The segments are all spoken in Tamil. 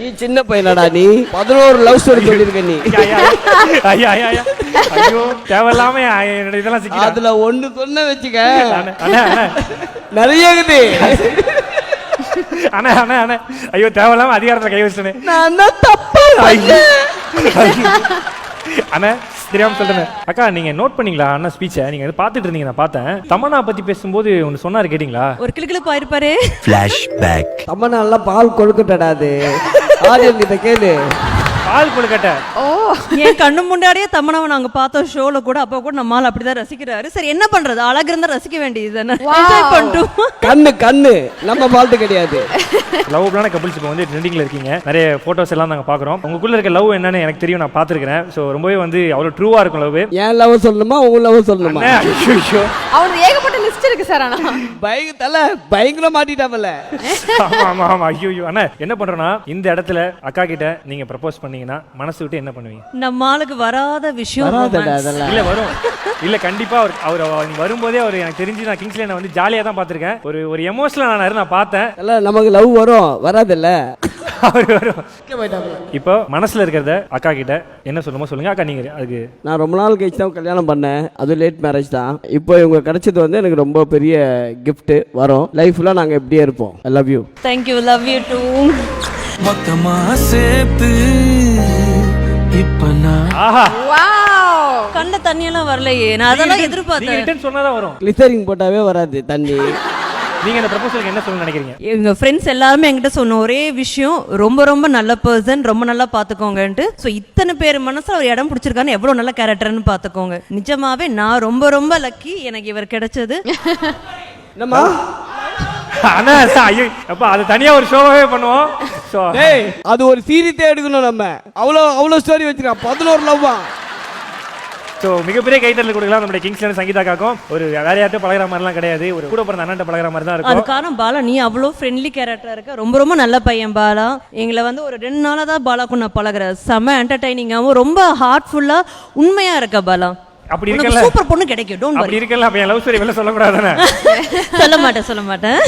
நீ சின்ன பையனடா, நீ 11 லவ் ஸ்டோரி சொல்லிருக்க நீ. ஐயா ஐயோ தேவையில்லாம இதெல்லாம் சிக்கி அதுல ஒண்ணு சொன்ன வச்சுக்க அண்ணா நிறைய இருக்குது. அண்ணா அண்ணா அண்ணா ஐயோ தேவையில்லாம அதிகாரத்துல கை வச்சுட்டேனே. நான் தான் தப்பா அண்ணா தெரியாம சொல்றேன். அக்கா நீங்க நோட் பண்ணீங்களா அண்ணா ஸ்பீச்சை? நீங்க பாத்துட்டு இருந்தீங்க, நான் பார்த்தேன். தமன்னா பத்தி பேசும்போது ஒன்னு சொன்னாரு, கேட்டீங்களா? ஒரு கிளுக்கிழப்பா இருப்பாரு. ஃபிளாஷ்பேக். தமன்னா பால் கொழுக்கட்டடா அது. ஆதியம் கிட்ட கேளு. பால் கொழுக்கட்டை. ஓ என் கண்ணு முன்னாடியே தமனாவை நாங்க பார்த்தோம் ஷோல கூட. அப்ப கூட நம்மால் அப்படிதான் ரசிக்கிறாரு. சரி என்ன பண்றது, அழகு இருந்தா ரசிக்க வேண்டியது தானே. என்ஜாய் பண்ணிட்டோம். கண்ணு நம்ம பால்ட்டு கிடையாது. லவ்லான கப்பிள்ஸ் இப்போ வந்து ட்ரெண்டிங்ல இருக்கீங்க. நிறைய போட்டோஸ் எல்லாம் நாங்க பாக்குறோம். உங்களுக்குள்ள இருக்க லவ் என்னன்னு எனக்கு தெரியும், நான் பாத்துருக்கேன். ஸோ ரொம்பவே வந்து அவ்வளவு ட்ரூவா இருக்கும் லவ். ஏன் லவ் சொல்லணுமா உங்க லவ் சொல்லணுமா? அவனுக்கு ஏகப்பட்ட லிஸ்ட் இருக்கு சார். ஆனா பயங்கர மாட்டிட்டாமல. ஆமா ஆமா ஆமா ஐயோ அண்ணா என்ன பண்றோம்னா, இந்த இடத்துல அக்கா கிட்ட நீங்க ப்ரப்போஸ் பண்ணீங்கன்னா மனசு விட்டு என்ன பண்ணுவீங்க? நம்ம ஆளுக்கு வராத விஷயம் இல்ல வரும். இல்ல கண்டிப்பா அவர் வரும்போதே அவர் எனக்கு தெரிஞ்சு நான் கிங்ஸ்லேண்ட் வந்து ஜாலியா தான் பாத்திருக்கேன். ஒரு எமோஷனல் ஆனாரு, நான் பார்த்தேன். இல்ல நமக்கு லவ் வரும் வராதுல்ல. இப்போ மனசுல இருக்கிறத அக்கா கிட்ட என்ன சொல்லுமோ சொல்லுங்க அக்கா. நீங்க அதுக்கு நான் ரொம்ப நாள் கழிச்சு தான் கல்யாணம் பண்ணேன். அது லேட் மேரேஜ் தான். இப்போ இவங்க கிடைச்சது வந்து எனக்கு ரொம்ப பெரிய கிஃப்ட். வரும் லைஃப்ல நாங்க எப்படியே இருப்போம். I love you. Thank you. Love you too. மொத்தமா சேர்த்து இப்ப நான் ஆஹா வாவ் கண்ட தண்ணி எல்லாம் வரலையே. நான் அதெல்லாம் எதிர்பார்த்தேன். ரிட்டர்ன் சொன்னாதான் வரும். கிளிசரிங் போட்டாவே வராது தண்ணி. நீங்க இந்த ப்ரப்போசலுக்கு என்ன சொல்ல நினைக்கிறீங்க? எங்க ஃப்ரெண்ட்ஸ் எல்லாருமே என்கிட்ட சொன்ன ஒரே விஷயம், ரொம்ப ரொம்ப நல்ல பர்சன், ரொம்ப நல்லா பாத்துக்கோங்கன்ட்டு. ஸோ இத்தனை பேர் மனசுல ஒரு இடம் பிடிச்சிருக்கான்னு, எவ்வளவு நல்ல கேரக்டர்னு பாத்துக்கோங்க. நிஜமாவே நான் ரொம்ப ரொம்ப லக்கி, எனக்கு இவர் கிடைச்சது. என்னம்மா அண்ணா ஐயோ அப்ப அது தனியா ஒரு ஷோவே பண்ணுவோம். ஸோ அது ஒரு சீரியஸே எடுக்கணும். நம்ம அவ்வளோ ஸ்டோரி வச்சிருக்கோம். 11 லவ்வா. ஸோ மிகப்பெரிய கைத்தறல் கொடுக்கலாம் நம்மளுடைய கிங்ஸ்லேண்ட் சங்கீதாக்காக்கும். ஒரு வேற யார்ட்டும் பழகிற மாதிரிலாம் கிடையாது, ஒரு கூட பிறந்த அண்ணன் பழகிற மாதிரி தான் இருக்கும். அது காரணம் பாலா, நீ அவ்வளோ ஃப்ரெண்ட்லி கேரக்டரா இருக்க. ரொம்ப ரொம்ப நல்ல பையன் பாலா. எங்களை வந்து ஒரு 2 நாளாக தான் பாலாக்கும் நான் பழகிறேன். செம்ம என்டர்டைனிங்காகவும் ரொம்ப ஹார்ட்ஃபுல்லா உண்மையா இருக்க பாலா. அப்படி இருக்கல சூப்பர் பொண்ணு கிடைக்கும். Don't worry. அப்படி இருக்கல அப்ப என் லவ் ஸ்டோரி வெளில சொல்ல கூடாதானே? சொல்ல மாட்டேன்.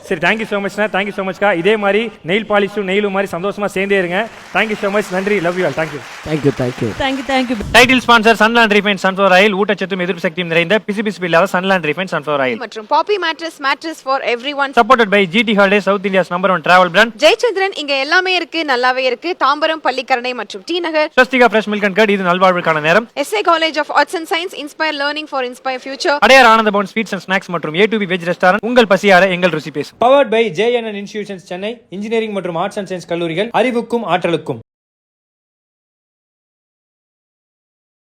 சரி thank you so much. Thank you so much கா. இதே மாதிரி நெயில் பாலிஷும் நெயிலும் மாதிரி சந்தோஷமா சேர்ந்தே இருங்க. Thank you so much. நன்றி. Love you all. Thank you. Thank you. Title sponsor Sunland refined sunflower oil. ஊட்டச்சத்தும் எதிர்ப்பு சக்தியும் நிறைந்த பிசுபிசுப்பு இல்லாத சன்லாண்ட் ரீஃபைண்ட் சன்ஃப்ளவர் ஆயில் மற்றும் poppy mattress for everyone. Supported by GT Holidays, south India's number 1 travel brand. Jayachandran இங்க எல்லாமே இருக்கு, நல்லாவே இருக்கு. தாம்பரம், பள்ளிக்கரணை மற்றும் T Nagar. Swastika fresh milk and curd. இது நல்வாழ்வுக்கான நேரம். SA college of arts and science, inspire learning for inspire future. Adyar Ananda Bhavan sweets and snacks மற்றும் A2B வெஜ் ரெஸ்டாரண்ட். உங்கள் பசியார எங்கள் ருசி பேசும். Powered by JNN institutions Chennai. Engineering மற்றும் ஆர்ட்ஸ் அண்ட் சயின்ஸ் கல்லூரிகள், அறிவுக்கும் ஆற்றலுக்கும்.